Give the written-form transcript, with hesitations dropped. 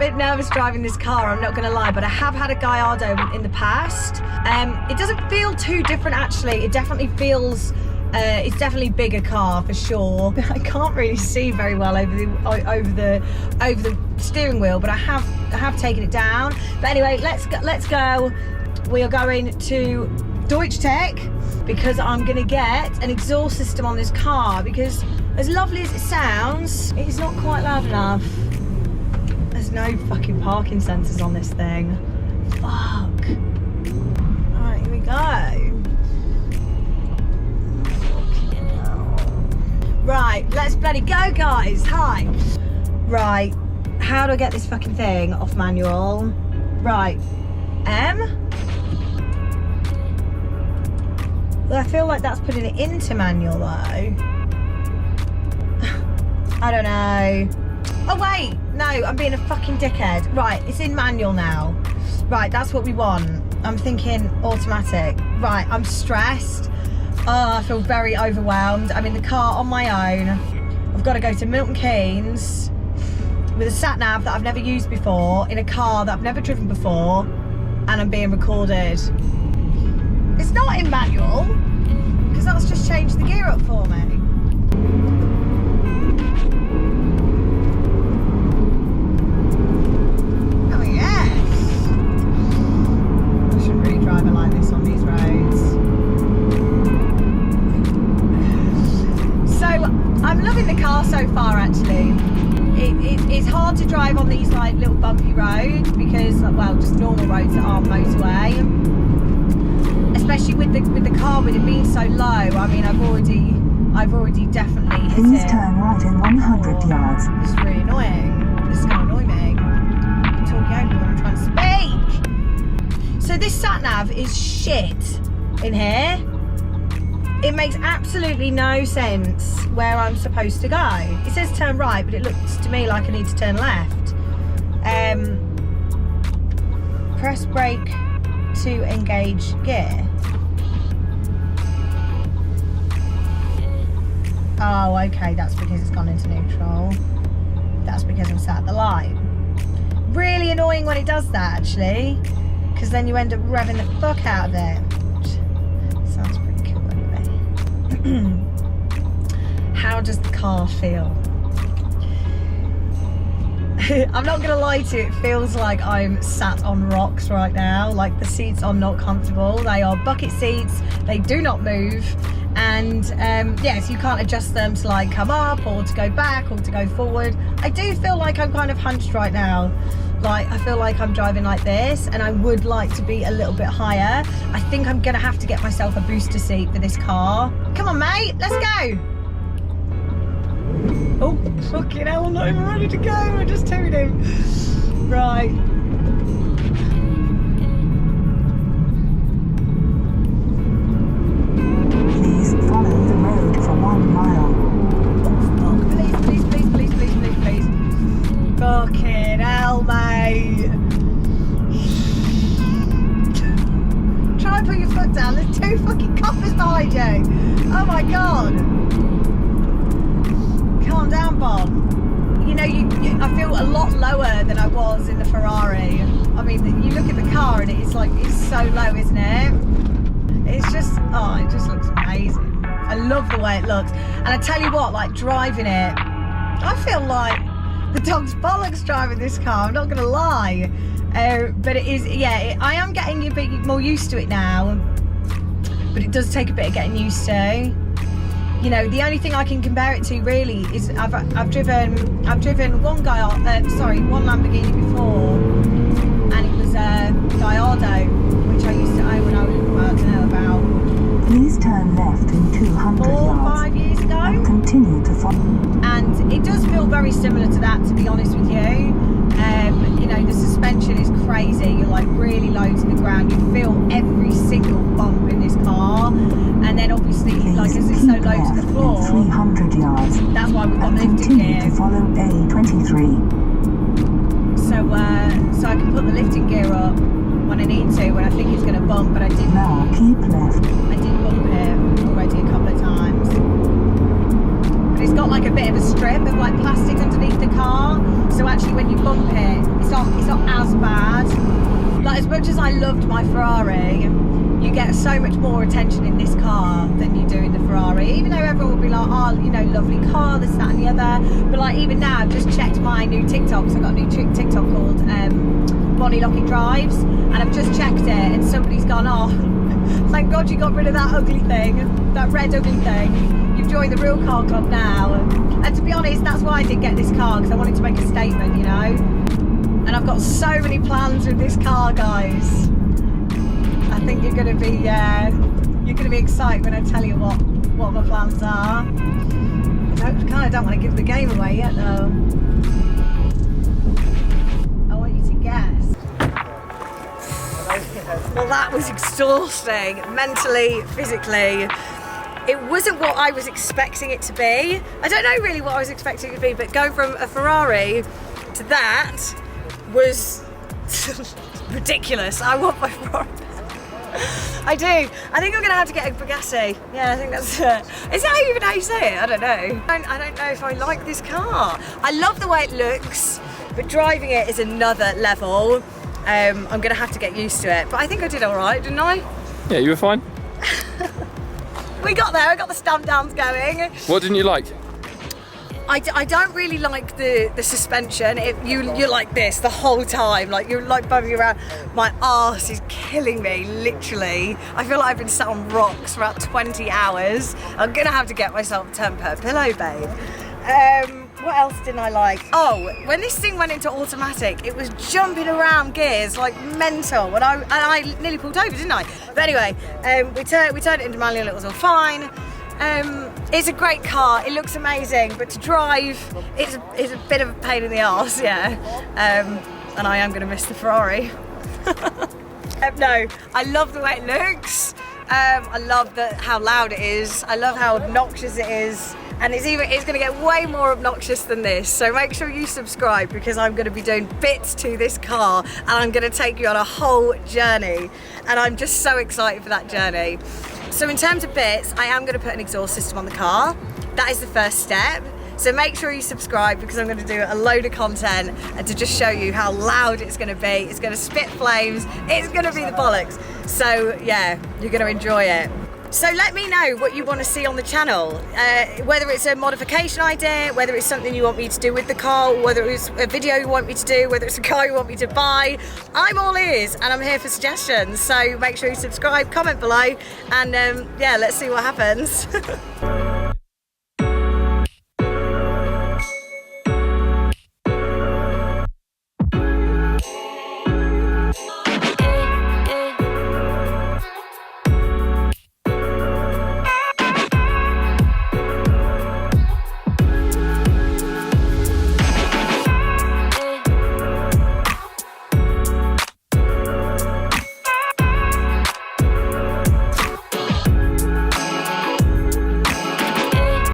bit nervous driving this car, I'm not going to lie, but I have had a Gallardo in the past. It doesn't feel too different actually. It definitely feels, it's definitely a bigger car for sure. I can't really see very well over the steering wheel, but I have taken it down. But anyway, let's go. We are going to Deutsche Tech because I'm going to get an exhaust system on this car, because as lovely as it sounds, it's not quite loud enough. There's no fucking parking sensors on this thing. Fuck. Alright, here we go. Right, let's bloody go, guys. Hi. Right, how do I get this fucking thing off manual? Right, M. Well, I feel like that's putting it into manual though. I don't know. Oh wait, no, I'm being a fucking dickhead. Right, it's in manual now. Right, that's what we want. I'm thinking automatic. Right, I'm stressed. Oh, I feel very overwhelmed. I'm in the car on my own. I've got to go to Milton Keynes with a sat nav that I've never used before, in a car that I've never driven before, and I'm being recorded. It's not in manual, because that's just changed the gear up for me. Oh yes! I shouldn't really drive it like this on these roads. So, I'm loving the car so far actually. It's hard to drive on these like little bumpy roads because, well, just normal roads that aren't motorway. Especially with the car, with it being so low. I mean, I've already definitely hit Please it. turn right in 100 yards. This is really annoying. This is going to annoy me. I'm talking over when I'm trying to speak. So this sat nav is shit in here. It makes absolutely no sense where I'm supposed to go. It says turn right, but it looks to me like I need to turn left. Press brake to engage gear. Oh, okay, that's because it's gone into neutral. That's because I'm sat at the light. Really annoying when it does that, actually, because then you end up revving the fuck out of it. Sounds pretty cool anyway. How does the car feel? I'm not gonna lie to you, it feels like I'm sat on rocks right now. Like, the seats are not comfortable. They are bucket seats, they do not move, and yes, you can't adjust them to like come up or to go back or to go forward. I do feel like I'm kind of hunched right now. Like, I feel like I'm driving like this, and I would like to be a little bit higher. I think I'm gonna have to get myself a booster seat for this car. Come on, mate, let's go. Oh, fucking hell, I'm not even ready to go. I just towed him. Right. Please follow the road for 1 mile. Oh, fuck. Please. Fucking hell, mate. Try and put your foot down. There's 2 fucking coppers behind you. Oh my God. Calm down, Bob. You know, I feel a lot lower than I was in the Ferrari. I mean, you look at the car and it's like, it's so low, isn't it? It's just, oh, it just looks amazing. I love the way it looks. And I tell you what, like, driving it, I feel like the dog's bollocks driving this car, I'm not gonna lie. But it is, yeah, I am getting a bit more used to it now, but it does take a bit of getting used to. You know, the only thing I can compare it to really is I've driven one Lamborghini before, and it was a Gallardo, which I used to own when I was, I don't know, about Please turn left in 200 4 or yards. 5 years ago. And continue to follow. And it does feel very similar to that, to be honest with you. You know, the suspension is crazy. You're like really low to the ground. You feel every single bump in this car. And then obviously, like, as it's so low to the floor, 300 yards. That's why we've got lifting continue gear. to follow A23. So I can put the lifting gear up when I need to, when I think it's going to bump, but I didn't. Now keep left. I did bump it already a couple of times. But it's got like a bit of a strip of like plastic underneath the car. So actually when you bump it, it starts loved my Ferrari, you get so much more attention in this car than you do in the Ferrari. Even though everyone will be like, oh, you know, lovely car, this, that and the other. But like even now, I've just checked my new TikTok. So I've got a new TikTok called Bonnie Locket Drives. And I've just checked it and somebody's gone, oh, thank God you got rid of that ugly thing, that red ugly thing. You've joined the real car club now. And to be honest, that's why I did get this car, because I wanted to make a statement, you know. And I've got so many plans with this car, guys. I think you're gonna be excited when I tell you what my plans are. I kind of don't want to give the game away yet, though. I want you to guess. Well, that was exhausting, mentally, physically. It wasn't what I was expecting it to be. I don't know really what I was expecting it to be, but going from a Ferrari to that was ridiculous. I want my Ferrari. I do. I think I'm going to have to get a Bugatti. Yeah, I think that's it. Is that even how you say it? I don't know. I don't know if I like this car. I love the way it looks, but driving it is another level. I'm going to have to get used to it. But I think I did all right, didn't I? Yeah, you were fine. We got there. I got the stamp downs going. What didn't you like? I don't really like the suspension. You're like this the whole time, like you're like bumming around. My arse is killing me, literally. I feel like I've been sat on rocks for about 20 hours. I'm gonna have to get myself a Temper pillow, babe. What else didn't I like? Oh, when this thing went into automatic, it was jumping around gears like mental, and I nearly pulled over, didn't I? But anyway, we turned it into manual, and it was all fine. It's a great car, it looks amazing, but to drive, it's a bit of a pain in the arse, yeah. And I am going to miss the Ferrari. No, I love the way it looks. I love how loud it is. I love how obnoxious it is. And it's going to get way more obnoxious than this. So make sure you subscribe, because I'm going to be doing bits to this car and I'm going to take you on a whole journey. And I'm just so excited for that journey. So in terms of bits, I am going to put an exhaust system on the car. That is the first step. So make sure you subscribe, because I'm going to do a load of content and to just show you how loud it's going to be. It's going to spit flames. It's going to be the bollocks. So yeah, you're going to enjoy it. So let me know what you want to see on the channel, whether it's a modification idea, whether it's something you want me to do with the car, whether it's a video you want me to do, whether it's a car you want me to buy. I'm all ears and I'm here for suggestions. So make sure you subscribe, comment below, and yeah, let's see what happens.